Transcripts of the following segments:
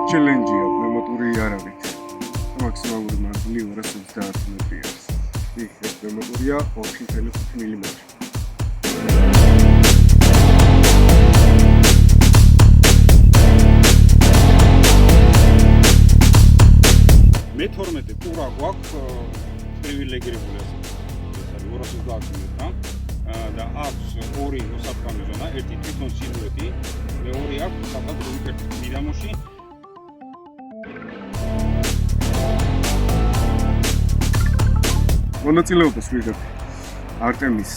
ჩელენჯია პნევმატური იარაღით. მაქსიმალური მანძილი 230 მეტრია. ეს პნევმატურია 4.5 მმ. მე-12 ყურა გვაქვს პრივილეგირებული ეს არის 230 მეტრა და აქვს ორი მოსაფრთხო ზონა, ერთი თვითონ სილუეტი, მეორე აქვს საკად რუიკერტ მიდამოში. მონაწილეობას ვიღებ არტემის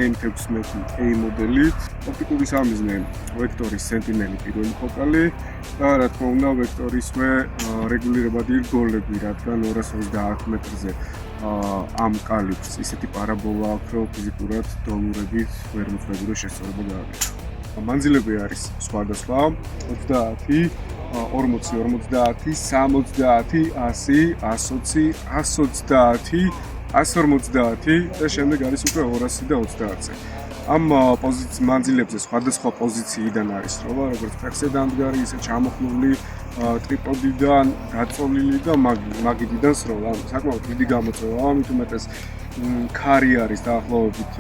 M16A მოდელით, ოპტიკური სამიზნე ვექტორის სენტინელი პირველი ფოკალი და რა თქმა უნდა ვექტორისვე რეგულირებადი რგოლები, რადგან 230 მეტრზე ამ კალიბრს ისეთი პარაბოლა აქვს, რომ ფიზიკურად დოლურებით ვერ მოხდება რომ შესწორება გააკეთო. მანძილები არის სხვადასხვა 30, 40, 50, 60, 100, 120, 130, 150 და შემდეგ არის უკვე 200 და 30-ზე. ამ მანძილებზე სხვადასხვა პოზიციიდან არის სროლა, როგორც ფეხზე დამდგარი, ისე ჩამოხმული ტრიპოდიდან, გაწოლილი და მაგიდიდან სროლა. საკმაოდ დიდი გამოწვევაა, ამით უმეტეს ქარი არის დაახლოებით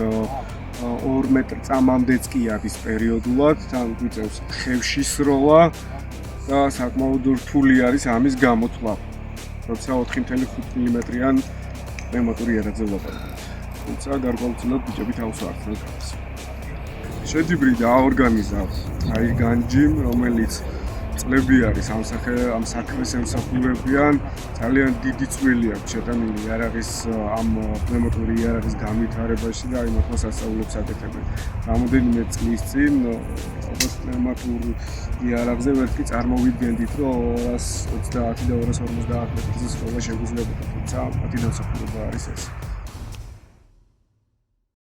2 მეტრ წამამდეც კი არის პერიოდულად, თან გვიწევს ხევში სროლა და საკმაოდ რთული არის ამის გამოთვლა. როცა 4.5 მმ-იან პნევმატური იარაღზე ვლაპარაკობთ. თუმცა გარკვეულწილად ბიჭები თავს არცნან თავს. შეჯიბრი დააორგანიზა აი განჯიმ, რომელიც წლები არის ამ საქმეს ემსახურებიან, ძალიან დიდი წვლილი აქვს შეტანილი იარაღის ამ პნევმატური იარაღის განვითარებაში და აი მართლა სასწაულებს აკეთებენ. რამოდენიმე წლის წინ როგორც პნევმატურ იარაღზე ვერც კი წარმოვიდგენდით, რომ 230 და 250 მეტრზე სროლა შეგვიძლია, თუმცა მათი დამსახურება არის ეს.